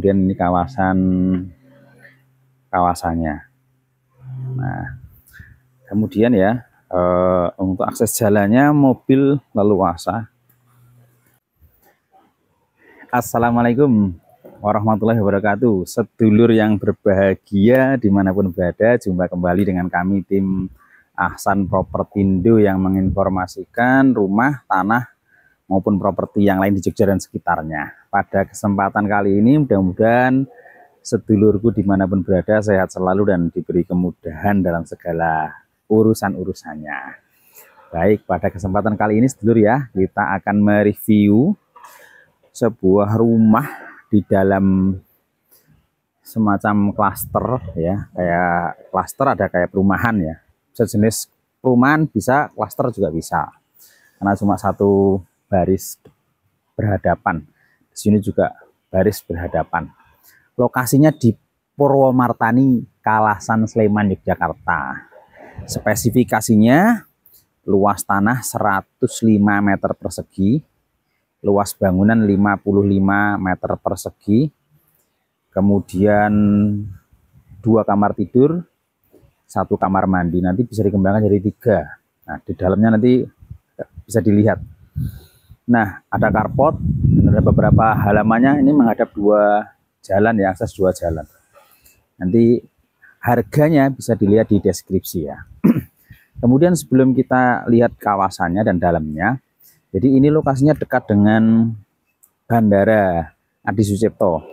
kemudian ini kawasannya. Nah, kemudian ya untuk akses jalannya mobil leluasa. Assalamualaikum warahmatullahi wabarakatuh. Sedulur yang berbahagia dimanapun berada, jumpa kembali dengan kami tim Ahsan Propertindo yang menginformasikan rumah, tanah maupun properti yang lain di Jogja dan sekitarnya. Pada kesempatan kali ini mudah-mudahan sedulurku dimanapun berada sehat selalu dan diberi kemudahan dalam segala urusan-urusannya. Baik, pada kesempatan kali ini sedulur ya, kita akan mereview sebuah rumah di dalam semacam klaster ya, kayak klaster ada kayak perumahan ya, sejenis perumahan bisa, klaster juga bisa, karena cuma satu baris berhadapan. Di sini juga baris berhadapan. Lokasinya di Purwomartani, Kalasan, Sleman, Yogyakarta. Spesifikasinya luas tanah 105 meter persegi, luas bangunan 55 meter persegi, kemudian 2 kamar tidur, 1 kamar mandi, nanti bisa dikembangkan jadi 3. Nah, di dalamnya nanti bisa dilihat. Nah, ada carport, ada beberapa halamannya, ini menghadap 2 jalan ya, akses 2 jalan. Nanti harganya bisa dilihat di deskripsi ya. Kemudian sebelum kita lihat kawasannya dan dalamnya, jadi ini lokasinya dekat dengan Bandara Adi Sucipto.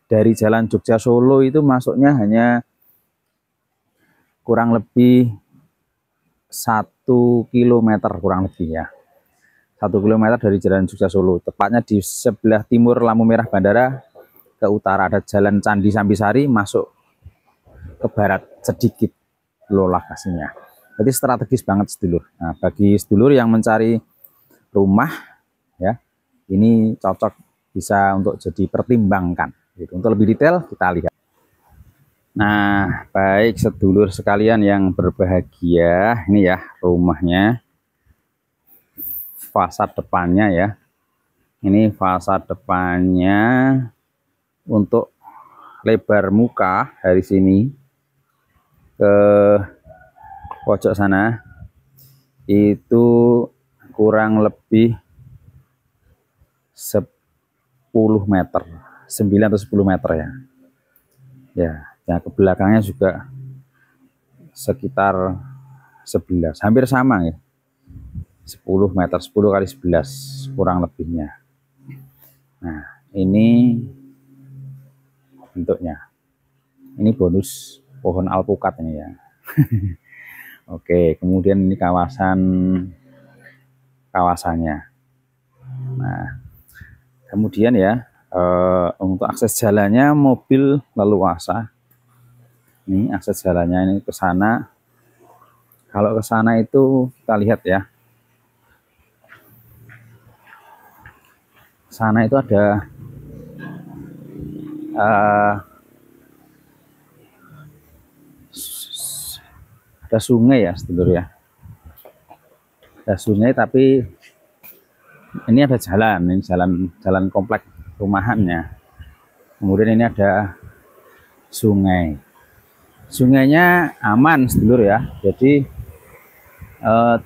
Dari Jalan Jogja Solo itu masuknya hanya kurang lebih 1 kilometer kurang lebih ya. 1 kilometer dari Jalan Jogja Solo. Tepatnya di sebelah timur lampu merah bandara, ke utara ada Jalan Candi Sampisari, masuk ke barat sedikit lokasinya. Jadi strategis banget sedulur. Nah, bagi sedulur yang mencari rumah ya, ini cocok, bisa untuk jadi pertimbangkan gitu. Untuk lebih detail kita lihat. Nah, baik sedulur sekalian yang berbahagia, ini ya rumahnya, fasad depannya ya. Ini fasad depannya. Untuk lebar muka dari sini ke pojok sana itu kurang lebih 10 meter, 9 atau 10 meter ya. Ya, ke belakangnya juga sekitar 11, hampir sama ya. 10 meter, 10 kali 11 kurang lebihnya. Nah, ini bentuknya. Ini bonus pohon alpukat ini ya. Oke, kemudian ini kawasannya. Nah, kemudian ya untuk akses jalannya mobil leluasa. Ini akses jalannya ini ke sana. Kalau ke sana itu kita lihat ya. Sana itu ada sungai ya sedulur ya. Ada sungai tapi ini ada jalan, ini jalan komplek rumahannya. Kemudian ini ada sungai. Sungainya aman sedulur ya. Jadi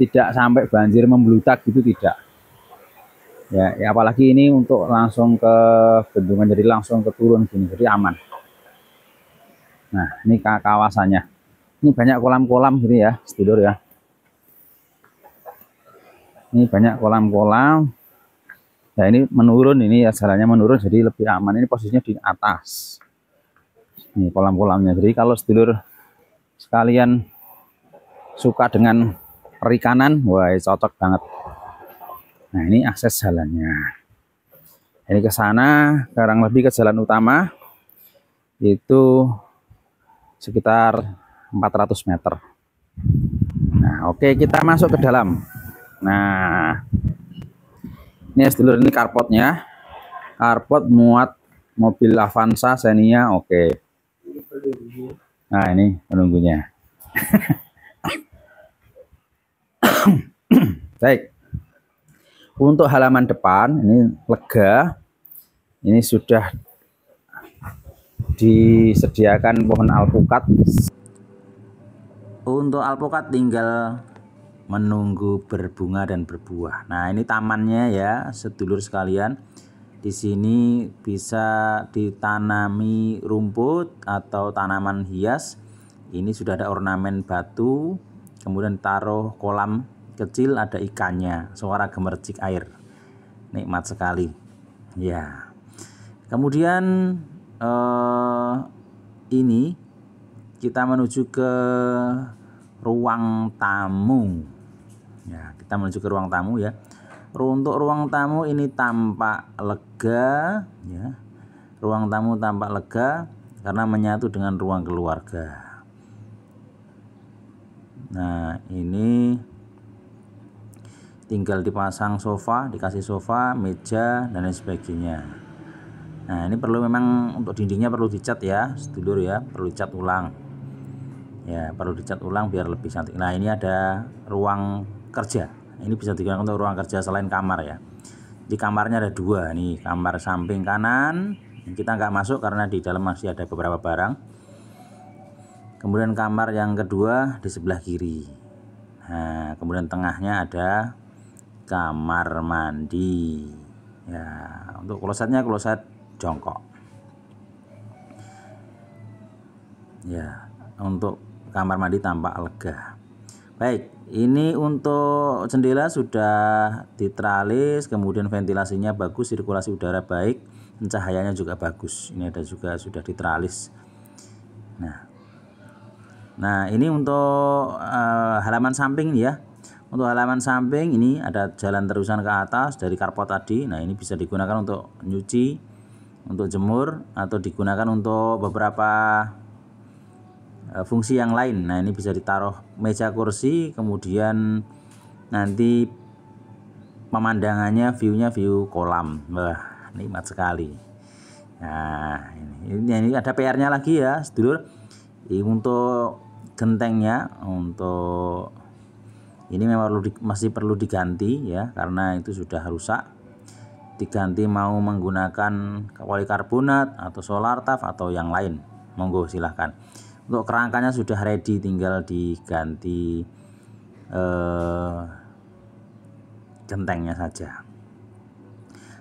tidak sampai banjir membludak gitu, tidak. Ya, apalagi ini untuk langsung ke bendungan, jadi langsung ke turun gini, jadi aman. Nah, ini kawasannya. Ini banyak kolam-kolam gitu ya, sedulur ya. Ini banyak kolam-kolam. Nah, ini menurun, ini ya jalannya menurun, jadi lebih aman. Ini posisinya di atas. Ini kolam-kolamnya. Jadi kalau sedulur sekalian suka dengan perikanan, wah cocok banget. Nah, ini akses jalannya. Ini ke sana, kurang lebih ke jalan utama itu sekitar 400 meter. Nah, oke, kita masuk ke dalam. Nah, ini sedulur, ini carportnya. Carport muat mobil Avanza Xenia, oke. Nah, ini penunggunya. Baik. Untuk halaman depan ini lega. Ini sudah disediakan pohon alpukat. Untuk alpukat tinggal menunggu berbunga dan berbuah. Nah, ini tamannya ya, sedulur sekalian. Di sini bisa ditanami rumput atau tanaman hias. Ini sudah ada ornamen batu, kemudian taruh kolam kecil, ada ikannya, suara gemercik air. Nikmat sekali. Ya. Kemudian ini kita menuju ke ruang tamu. Ya, kita menuju ke ruang tamu ya. Untuk ruang tamu ini tampak lega ya. Ruang tamu tampak lega karena menyatu dengan ruang keluarga. Nah, ini tinggal dipasang sofa, dikasih sofa, meja dan lain sebagainya. Nah, ini perlu memang untuk dindingnya perlu dicat ya, sedulur ya, perlu dicat ulang. Ya, perlu dicat ulang biar lebih cantik. Nah, ini ada ruang kerja. Ini bisa digunakan untuk ruang kerja selain kamar ya. Di kamarnya ada dua nih, kamar samping kanan. Kita nggak masuk karena di dalam masih ada beberapa barang. Kemudian kamar yang kedua di sebelah kiri. Nah, kemudian tengahnya ada kamar mandi. Ya, untuk klosetnya kloset jongkok. Ya, untuk kamar mandi tampak lega. Baik, ini untuk jendela sudah diteralis, kemudian ventilasinya bagus, sirkulasi udara baik, cahayanya juga bagus. Ini ada juga sudah diteralis. Nah, ini untuk halaman samping ya. Untuk halaman samping ini ada jalan terusan ke atas dari karpot tadi. Nah, ini bisa digunakan untuk nyuci, untuk jemur, atau digunakan untuk beberapa fungsi yang lain. Nah, ini bisa ditaruh meja kursi, kemudian nanti pemandangannya view kolam. Wah, nikmat sekali. Nah, ini ada PR-nya lagi ya, sedulur. Ini untuk gentengnya, untuk ini memang masih perlu diganti ya, karena itu sudah rusak. Diganti mau menggunakan polikarbonat atau solar taf atau yang lain, monggo silahkan. Untuk kerangkanya sudah ready, tinggal diganti gentengnya saja.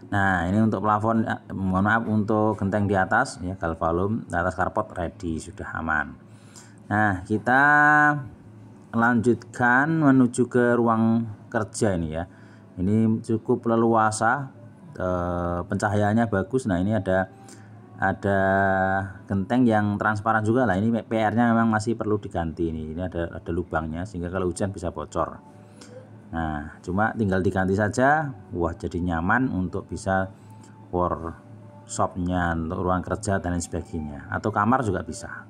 Nah, ini untuk plafon, mohon maaf, untuk genteng di atas ya, galvalum di atas karpot ready, sudah aman. Nah, kita lanjutkan menuju ke ruang kerja ini ya. Ini cukup leluasa, pencahayaannya bagus. Nah, ini ada genteng yang transparan juga lah. Ini PR-nya memang masih perlu diganti ini. Ini ada lubangnya sehingga kalau hujan bisa bocor. Nah, cuma tinggal diganti saja. Wah, jadi nyaman untuk bisa workshopnya, untuk ruang kerja dan lain sebagainya. Atau kamar juga bisa.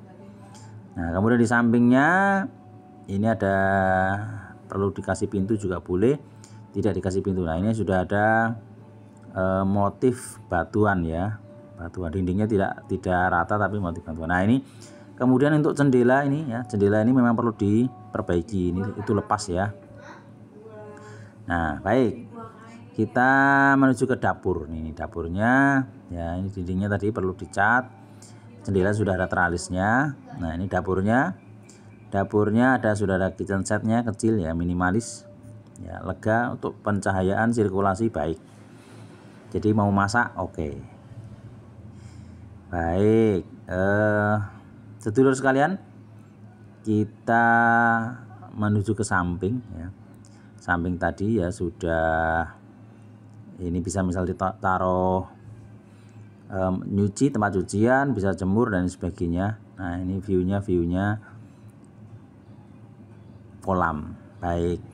Nah, kemudian di sampingnya ini ada perlu dikasih pintu juga boleh, tidak dikasih pintu. Nah, ini sudah ada motif batuan ya. Batuan dindingnya tidak rata tapi motif batuan. Nah, ini kemudian untuk jendela ini ya, jendela ini memang perlu diperbaiki. Ini itu lepas ya. Nah, baik. Kita menuju ke dapur. Ini dapurnya ya, ini dindingnya tadi perlu dicat. Jendela sudah ada teralisnya. Nah, ini dapurnya. Dapurnya sudah ada kitchen setnya kecil ya, minimalis. Ya, lega, untuk pencahayaan, sirkulasi baik. Jadi mau masak oke. Baik, sedulur sekalian, kita menuju ke samping ya. Samping tadi ya sudah, ini bisa misal ditaruh nyuci, tempat cucian, bisa jemur dan sebagainya. Nah, ini viewnya kolam. Baik,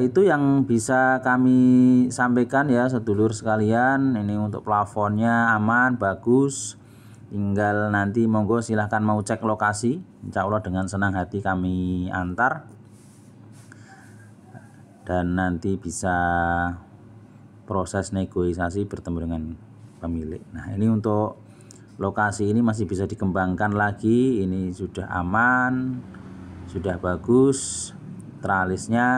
itu yang bisa kami sampaikan ya, sedulur sekalian. Ini untuk plafonnya aman, bagus. Tinggal nanti monggo silahkan mau cek lokasi. Insya Allah dengan senang hati kami antar. Dan nanti bisa proses negosiasi bertemu dengan pemilik. Nah, ini untuk lokasi ini masih bisa dikembangkan lagi. Ini sudah aman, sudah bagus, tralisnya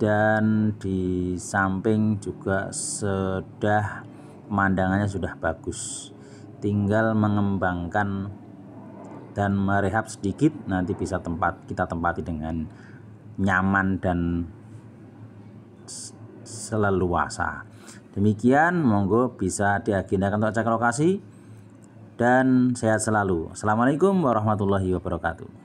dan di samping juga sudah pemandangannya sudah bagus, tinggal mengembangkan dan merehab sedikit, nanti bisa kita tempati dengan nyaman dan seleluasa. Demikian, monggo bisa diagendakan untuk cek lokasi dan sehat selalu. Assalamualaikum warahmatullahi wabarakatuh.